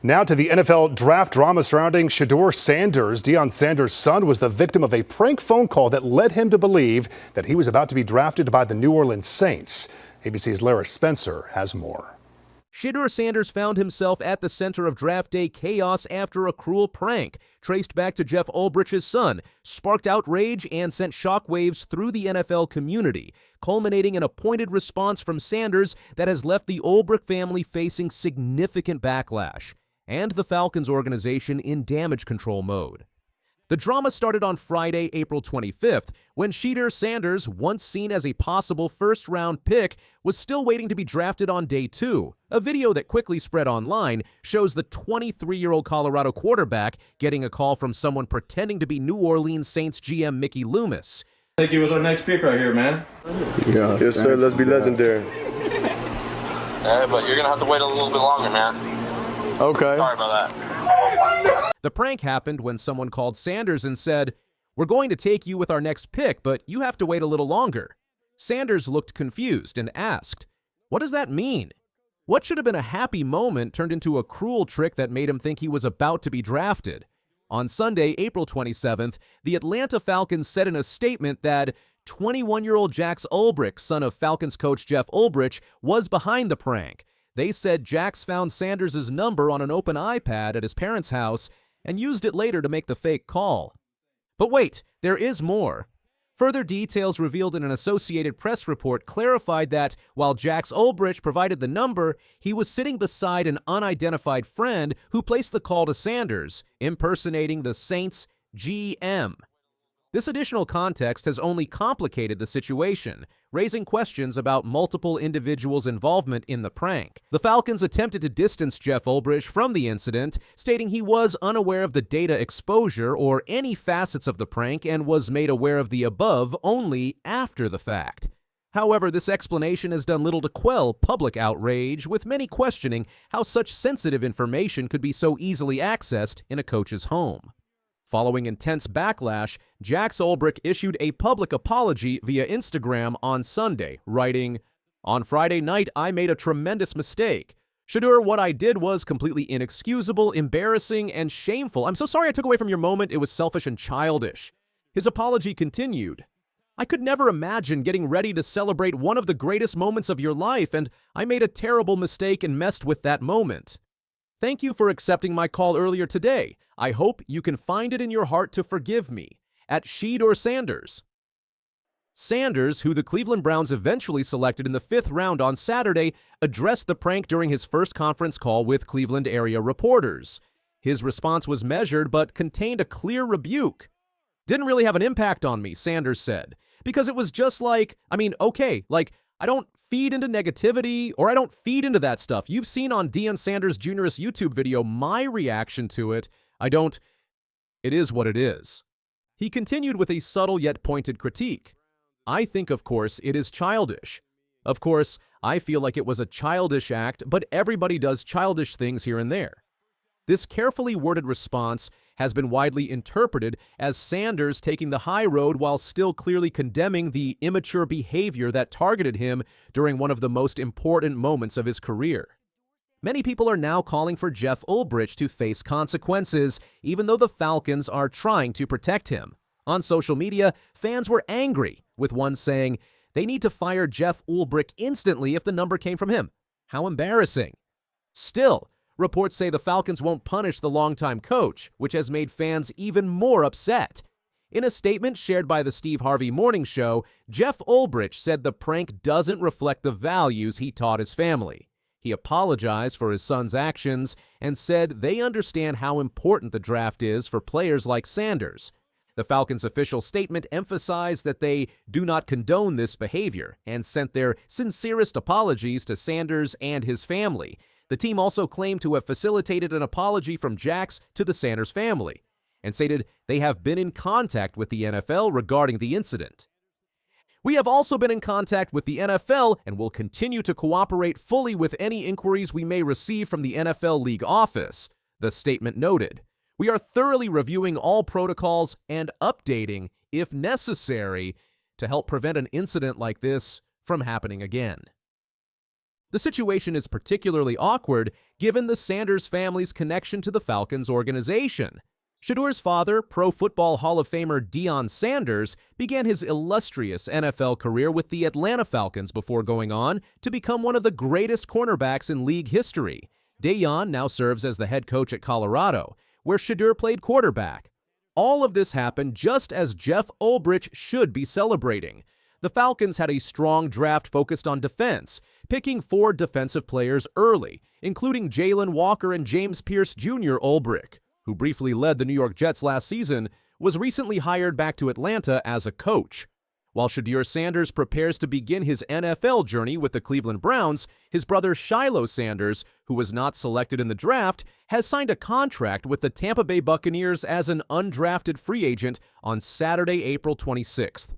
Now to the NFL draft drama surrounding Shedeur Sanders. Deion Sanders' son was the victim of a prank phone call that led him to believe that he was about to be drafted by the New Orleans Saints. ABC's Lara Spencer has more. Shedeur Sanders found himself at the center of draft day chaos after a cruel prank, traced back to Jeff Ulbrich's son, sparked outrage and sent shockwaves through the NFL community, culminating in a pointed response from Sanders that has left the Ulbrich family facing significant backlash, and the Falcons organization in damage control mode. The drama started on Friday, April 25th, when Shedeur Sanders, once seen as a possible first-round pick, was still waiting to be drafted on day 2. A video that quickly spread online shows the 23-year-old Colorado quarterback getting a call from someone pretending to be New Orleans Saints GM Mickey Loomis. Thank you with our next pick right here, man. Yeah, yes, sir. Let's be legendary. But you're going to have to wait a little bit longer, man. Okay. Sorry about that. The prank happened when someone called Sanders and said, "We're going to take you with our next pick, but you have to wait a little longer." Sanders looked confused and asked, "What does that mean?" What should have been a happy moment turned into a cruel trick that made him think he was about to be drafted. On Sunday, April 27th, the Atlanta Falcons said in a statement that 21-year-old Jeff Ulbrich, son of Falcons coach Jeff Ulbrich, was behind the prank. They said Jax found Sanders' number on an open iPad at his parents' house and used it later to make the fake call. But wait, there is more. Further details revealed in an Associated Press report clarified that while Jeff Ulbrich provided the number, he was sitting beside an unidentified friend who placed the call to Sanders, impersonating the Saints GM. This additional context has only complicated the situation, raising questions about multiple individuals' involvement in the prank. The Falcons attempted to distance Jeff Ulbrich from the incident, stating he was unaware of the data exposure or any facets of the prank and was made aware of the above only after the fact. However, this explanation has done little to quell public outrage, with many questioning how such sensitive information could be so easily accessed in a coach's home. Following intense backlash, Jeff Ulbrich issued a public apology via Instagram on Sunday, writing, "On Friday night, I made a tremendous mistake. Shedeur, what I did was completely inexcusable, embarrassing, and shameful. I'm so sorry I took away from your moment. It was selfish and childish." His apology continued, "I could never imagine getting ready to celebrate one of the greatest moments of your life, and I made a terrible mistake and messed with that moment. Thank you for accepting my call earlier today. I hope you can find it in your heart to forgive me. At Shedeur Sanders." Sanders, who the Cleveland Browns eventually selected in the 5th round on Saturday, addressed the prank during his first conference call with Cleveland area reporters. His response was measured but contained a clear rebuke. "Didn't really have an impact on me," Sanders said, "because it was just like, I don't feed into negativity, or I don't feed into that stuff. You've seen on Deion Sanders Jr.'s YouTube video my reaction to it. It is what it is." He continued with a subtle yet pointed critique. "I think, of course, it is childish. Of course, I feel like it was a childish act, but everybody does childish things here and there." This carefully worded response has been widely interpreted as Sanders taking the high road while still clearly condemning the immature behavior that targeted him during one of the most important moments of his career. Many people are now calling for Jeff Ulbrich to face consequences, even though the Falcons are trying to protect him. On social media, fans were angry, with one saying, "They need to fire Jeff Ulbrich instantly if the number came from him. How embarrassing." Still, reports say the Falcons won't punish the longtime coach, which has made fans even more upset. In a statement shared by the Steve Harvey Morning Show, Jeff Ulbrich said the prank doesn't reflect the values he taught his family. He apologized for his son's actions and said they understand how important the draft is for players like Sanders. The Falcons' official statement emphasized that they do not condone this behavior and sent their sincerest apologies to Sanders and his family. The team also claimed to have facilitated an apology from Jax to the Sanders family and stated they have been in contact with the NFL regarding the incident. "We have also been in contact with the NFL and will continue to cooperate fully with any inquiries we may receive from the NFL League office," the statement noted. "We are thoroughly reviewing all protocols and updating, if necessary, to help prevent an incident like this from happening again." The situation is particularly awkward given the Sanders family's connection to the Falcons organization. Shedeur's father, Pro Football Hall of Famer Deion Sanders, began his illustrious NFL career with the Atlanta Falcons before going on to become one of the greatest cornerbacks in league history. Deion now serves as the head coach at Colorado, where Shedeur played quarterback. All of this happened just as Jeff Ulbrich should be celebrating. The Falcons had a strong draft focused on defense, picking 4 defensive players early, including Jalen Walker and James Pierce Jr. Ulbrich, who briefly led the New York Jets last season, was recently hired back to Atlanta as a coach. While Shedeur Sanders prepares to begin his NFL journey with the Cleveland Browns, his brother Shiloh Sanders, who was not selected in the draft, has signed a contract with the Tampa Bay Buccaneers as an undrafted free agent on Saturday, April 26th.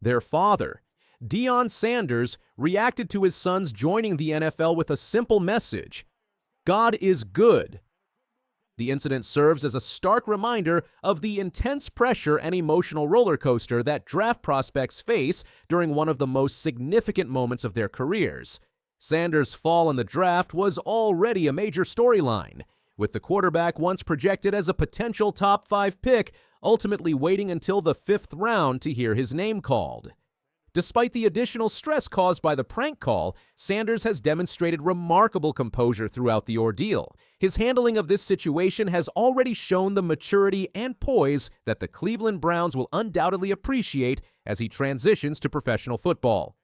Their father, Deion Sanders, reacted to his sons joining the NFL with a simple message: God is good. The incident serves as a stark reminder of the intense pressure and emotional roller coaster that draft prospects face during one of the most significant moments of their careers. Sanders' fall in the draft was already a major storyline, with the quarterback once projected as a potential top 5 pick, ultimately waiting until the 5th round to hear his name called. Despite the additional stress caused by the prank call, Sanders has demonstrated remarkable composure throughout the ordeal. His handling of this situation has already shown the maturity and poise that the Cleveland Browns will undoubtedly appreciate as he transitions to professional football.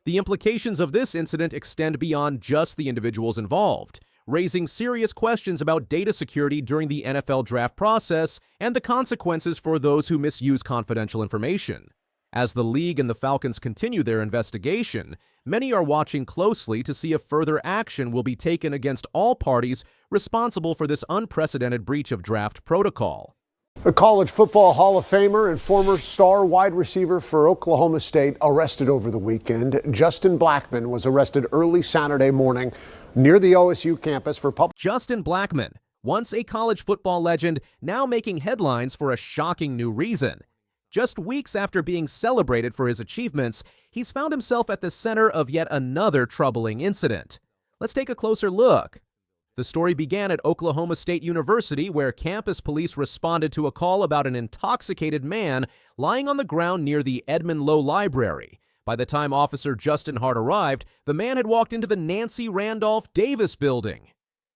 The implications of this incident extend beyond just the individuals involved, raising serious questions about data security during the NFL draft process and the consequences for those who misuse confidential information. As the league and the Falcons continue their investigation, many are watching closely to see if further action will be taken against all parties responsible for this unprecedented breach of draft protocol. The College Football Hall of Famer and former star wide receiver for Oklahoma State arrested over the weekend. Justin Blackmon was arrested early Saturday morning near the OSU campus for public. Justin Blackmon, once a college football legend, now making headlines for a shocking new reason. Just weeks after being celebrated for his achievements, he's found himself at the center of yet another troubling incident. Let's take a closer look. The story began at Oklahoma State University, where campus police responded to a call about an intoxicated man lying on the ground near the Edmond Lowe Library. By the time Officer Justin Hart arrived, the man had walked into the Nancy Randolph Davis building.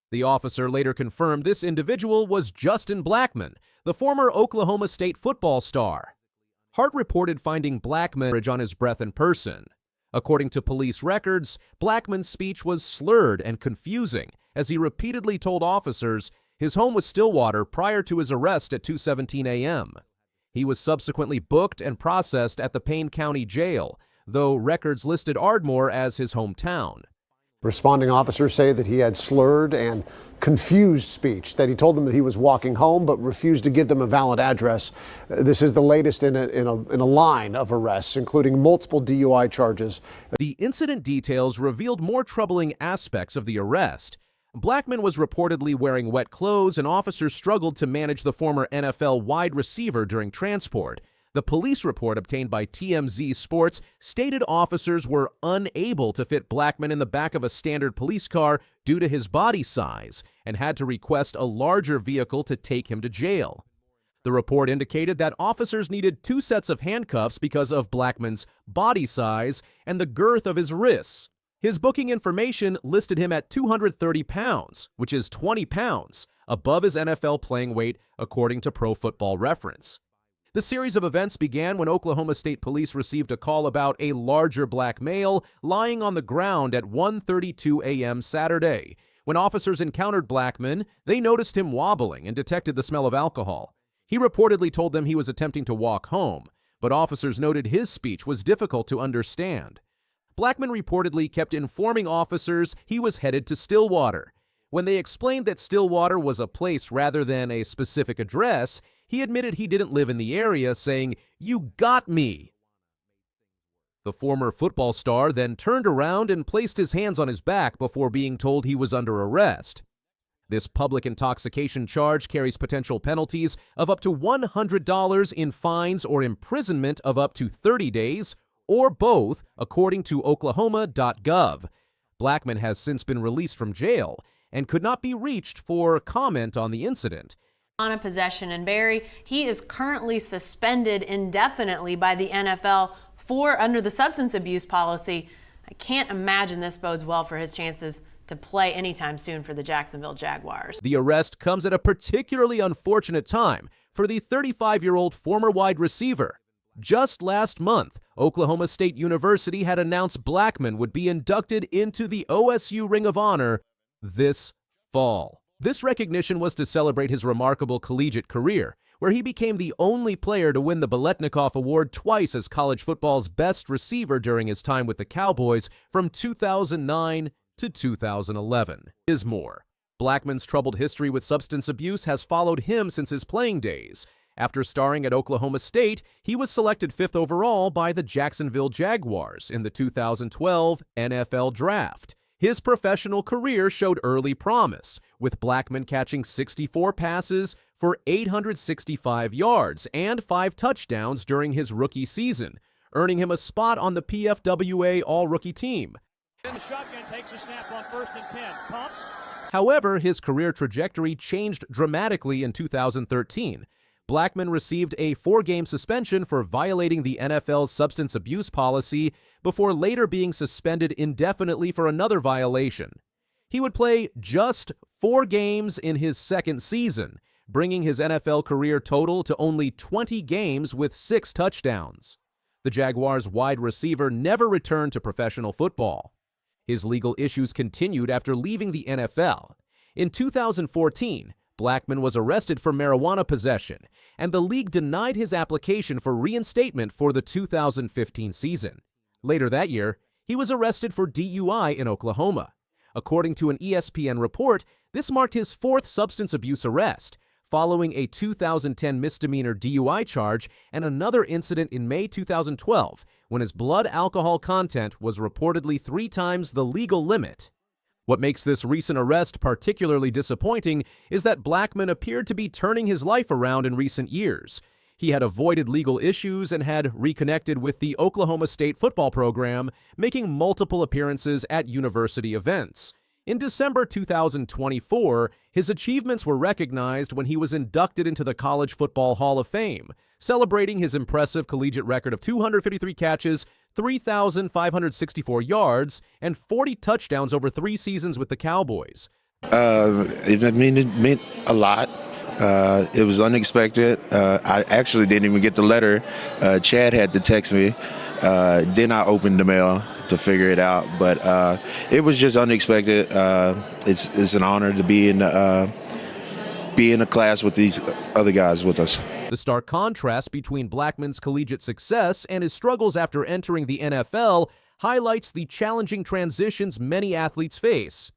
The officer later confirmed this individual was Justin Blackmon, the former Oklahoma State football star. Hart reported finding Blackmon on his breath and person. According to police records, Blackmon's speech was slurred and confusing as he repeatedly told officers his home was Stillwater prior to his arrest at 2:17 a.m. He was subsequently booked and processed at the Payne County Jail, though records listed Ardmore as his hometown. Responding officers say that he had slurred and confused speech, that he told them that he was walking home but refused to give them a valid address. This is the latest in a line of arrests, including multiple DUI charges. The incident details revealed more troubling aspects of the arrest. Blackmon was reportedly wearing wet clothes, and officers struggled to manage the former NFL wide receiver during transport. The police report obtained by TMZ Sports stated officers were unable to fit Blackmon in the back of a standard police car due to his body size and had to request a larger vehicle to take him to jail. The report indicated that officers needed 2 sets of handcuffs because of Blackmon's body size and the girth of his wrists. His booking information listed him at 230 pounds, which is 20 pounds above his NFL playing weight, according to Pro Football Reference. The series of events began when Oklahoma State Police received a call about a larger black male lying on the ground at 1:32 a.m. Saturday. When officers encountered Blackmon, they noticed him wobbling and detected the smell of alcohol. He reportedly told them he was attempting to walk home, but officers noted his speech was difficult to understand. Blackmon reportedly kept informing officers he was headed to Stillwater. When they explained that Stillwater was a place rather than a specific address, he admitted he didn't live in the area, saying, "You got me." The former football star then turned around and placed his hands on his back before being told he was under arrest. This public intoxication charge carries potential penalties of up to $100 in fines or imprisonment of up to 30 days, or both, according to Oklahoma.gov. Blackmon has since been released from jail and could not be reached for comment on the incident. On a possession, and Barry, he is currently suspended indefinitely by the NFL under the substance abuse policy. I can't imagine this bodes well for his chances to play anytime soon for the Jacksonville Jaguars. The arrest comes at a particularly unfortunate time for the 35-year-old former wide receiver. Just last month, Oklahoma State University had announced Blackmon would be inducted into the OSU Ring of Honor this fall. This recognition was to celebrate his remarkable collegiate career, where he became the only player to win the Biletnikoff Award twice as college football's best receiver during his time with the Cowboys from 2009 to 2011. Is more. Blackmon's troubled history with substance abuse has followed him since his playing days. After starring at Oklahoma State, he was selected 5th overall by the Jacksonville Jaguars in the 2012 NFL Draft. His professional career showed early promise, with Blackmon catching 64 passes for 865 yards and 5 touchdowns during his rookie season, earning him a spot on the PFWA All-Rookie team. In the shotgun, takes a snap on 1st and 10. Pumps. However, his career trajectory changed dramatically in 2013. Blackmon received a 4-game suspension for violating the NFL's substance abuse policy before later being suspended indefinitely for another violation. He would play just 4 games in his second season, bringing his NFL career total to only 20 games with 6 touchdowns. The Jaguars' wide receiver never returned to professional football. His legal issues continued after leaving the NFL. In 2014, Blackmon was arrested for marijuana possession, and the league denied his application for reinstatement for the 2015 season. Later that year, he was arrested for DUI in Oklahoma. According to an ESPN report, this marked his 4th substance abuse arrest, following a 2010 misdemeanor DUI charge and another incident in May 2012, when his blood alcohol content was reportedly 3 times the legal limit. What makes this recent arrest particularly disappointing is that Blackmon appeared to be turning his life around in recent years. He had avoided legal issues and had reconnected with the Oklahoma State football program, making multiple appearances at university events. In December 2024, his achievements were recognized when he was inducted into the College Football Hall of Fame, celebrating his impressive collegiate record of 253 catches, 3,564 yards, and 40 touchdowns over 3 seasons with the Cowboys. It meant a lot. It was unexpected. I actually didn't even get the letter. Chad had to text me. Then I opened the mail to figure it out. But it was just unexpected. It's an honor to be in a class with these other guys with us. The stark contrast between Blackmon's collegiate success and his struggles after entering the NFL highlights the challenging transitions many athletes face.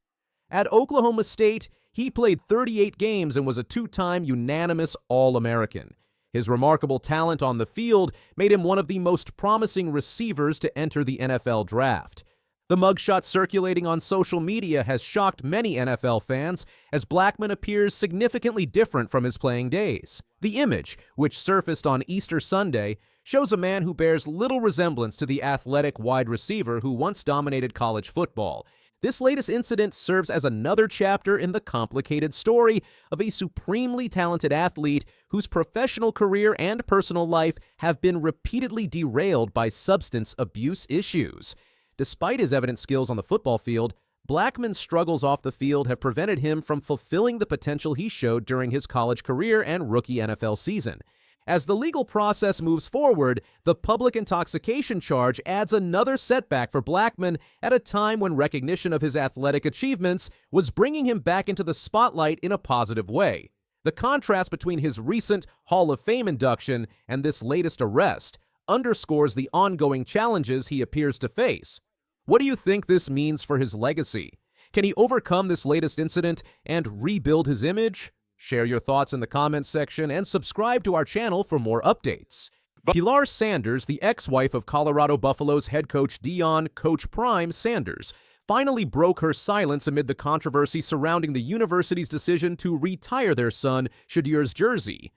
At Oklahoma State, he played 38 games and was a 2-time unanimous All-American. His remarkable talent on the field made him one of the most promising receivers to enter the NFL draft. The mugshot circulating on social media has shocked many NFL fans, as Blackmon appears significantly different from his playing days. The image, which surfaced on Easter Sunday, shows a man who bears little resemblance to the athletic wide receiver who once dominated college football. This latest incident serves as another chapter in the complicated story of a supremely talented athlete whose professional career and personal life have been repeatedly derailed by substance abuse issues. Despite his evident skills on the football field, Blackmon's struggles off the field have prevented him from fulfilling the potential he showed during his college career and rookie NFL season. As the legal process moves forward, the public intoxication charge adds another setback for Blackmon at a time when recognition of his athletic achievements was bringing him back into the spotlight in a positive way. The contrast between his recent Hall of Fame induction and this latest arrest underscores the ongoing challenges he appears to face. What do you think this means for his legacy? Can he overcome this latest incident and rebuild his image? Share your thoughts in the comments section and subscribe to our channel for more updates. Shedeur Sanders, the ex-wife of Colorado Buffalo's head coach Deion Coach Prime Sanders, finally broke her silence amid the controversy surrounding the university's decision to retire their son Shedeur's jersey.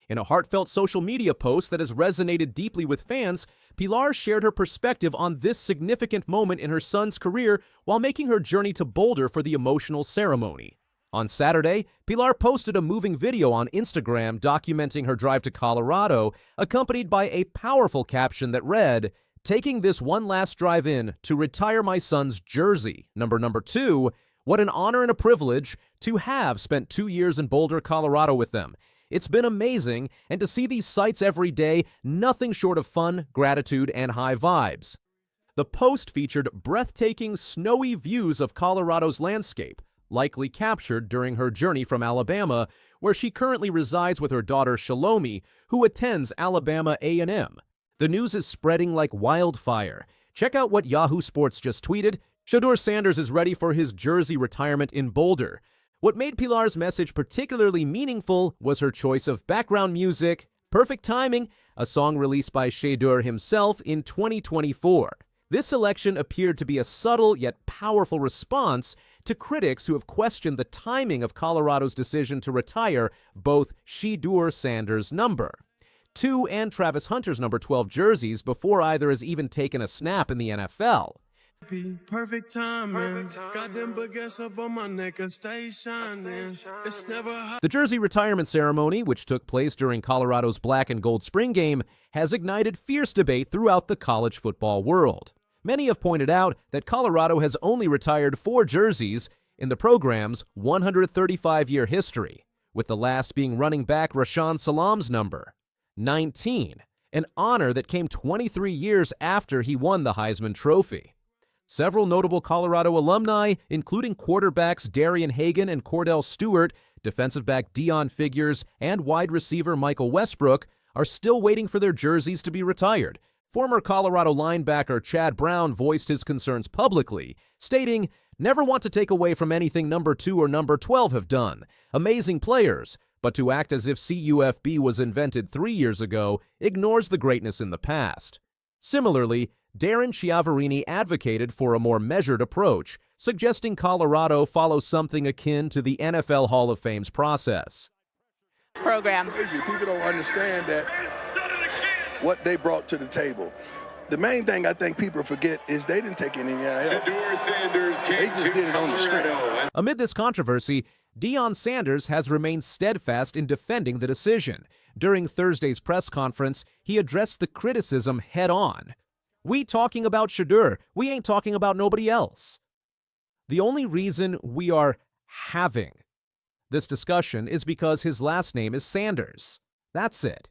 In a heartfelt social media post that has resonated deeply with fans, Pilar shared her perspective on this significant moment in her son's career while making her journey to Boulder for the emotional ceremony. On Saturday, Pilar posted a moving video on Instagram documenting her drive to Colorado, accompanied by a powerful caption that read, "Taking this one last drive in to retire my son's jersey, number 2. What an honor and a privilege to have spent 2 years in Boulder, Colorado with them. It's been amazing, and to see these sights every day, nothing short of fun, gratitude, and high vibes." The post featured breathtaking, snowy views of Colorado's landscape, likely captured during her journey from Alabama, where she currently resides with her daughter Shalomi, who attends Alabama A&M. The news is spreading like wildfire. Check out what Yahoo Sports just tweeted. Shedeur Sanders is ready for his jersey retirement in Boulder. What made Pilar's message particularly meaningful was her choice of background music, Perfect Timing, a song released by Shedeur himself in 2024. This selection appeared to be a subtle yet powerful response to critics who have questioned the timing of Colorado's decision to retire both Shedeur Sanders' number 2 and Travis Hunter's number 12 jerseys before either has even taken a snap in the NFL. Perfect timing. Got them baguettes up on my neck and stay shining. It's never hot. The jersey retirement ceremony, which took place during Colorado's Black and Gold Spring Game, has ignited fierce debate throughout the college football world. Many have pointed out that Colorado has only retired 4 jerseys in the program's 135-year history, with the last being running back Rashawn Salam's number 19, an honor that came 23 years after he won the Heisman Trophy. Several notable Colorado alumni, including quarterbacks Darian Hagan and Cordell Stewart, defensive back Deion Figures, and wide receiver Michael Westbrook, are still waiting for their jerseys to be retired. Former Colorado linebacker Chad Brown voiced his concerns publicly, stating, "Never want to take away from anything number 2 or number 12 have done. Amazing players, but to act as if CUFB was invented 3 years ago ignores the greatness in the past." Similarly, Darren Chiavarini advocated for a more measured approach, suggesting Colorado follow something akin to the NFL Hall of Fame's process. Program. Crazy. People don't understand that what they brought to the table. The main thing I think people forget is they didn't take any help. They just did it on the strength. Amid this controversy, Deion Sanders has remained steadfast in defending the decision. During Thursday's press conference, he addressed the criticism head-on. "We talking about Shedeur. We ain't talking about nobody else. The only reason we are having this discussion is because his last name is Sanders. That's it.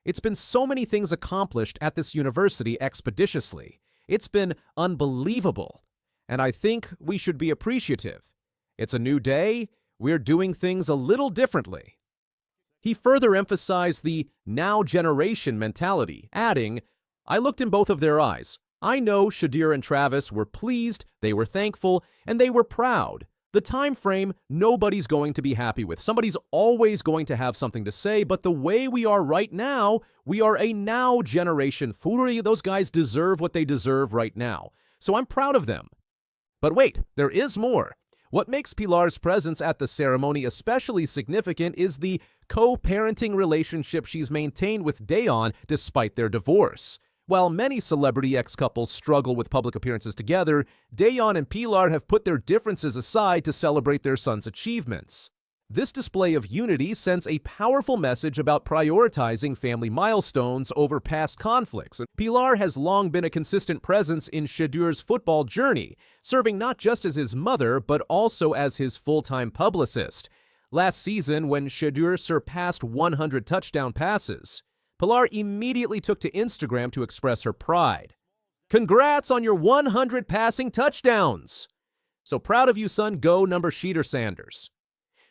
It's been so many things accomplished at this university expeditiously. It's been unbelievable, and I think we should be appreciative. It's a new day. We're doing things a little differently." He further emphasized the now generation mentality, adding, "I looked in both of their eyes. I know Shedeur and Travis were pleased, they were thankful, and they were proud. The time frame, nobody's going to be happy with. Somebody's always going to have something to say, but the way we are right now, we are a now generation. Those guys deserve what they deserve right now. So I'm proud of them." But wait, there is more. What makes Pilar's presence at the ceremony especially significant is the co-parenting relationship she's maintained with Deion despite their divorce. While many celebrity ex-couples struggle with public appearances together, Deion and Pilar have put their differences aside to celebrate their son's achievements. This display of unity sends a powerful message about prioritizing family milestones over past conflicts. Pilar has long been a consistent presence in Shedeur's football journey, serving not just as his mother, but also as his full-time publicist. Last season, when Shedeur surpassed 100 touchdown passes, Pilar immediately took to Instagram to express her pride. "Congrats on your 100 passing touchdowns! So proud of you, son. Go number Shedeur Sanders."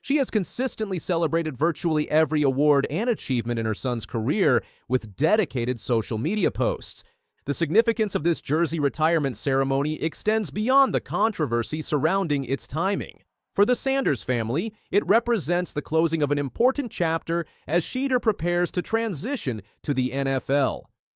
She has consistently celebrated virtually every award and achievement in her son's career with dedicated social media posts. The significance of this jersey retirement ceremony extends beyond the controversy surrounding its timing. For the Sanders family, it represents the closing of an important chapter as Shedeur prepares to transition to the NFL.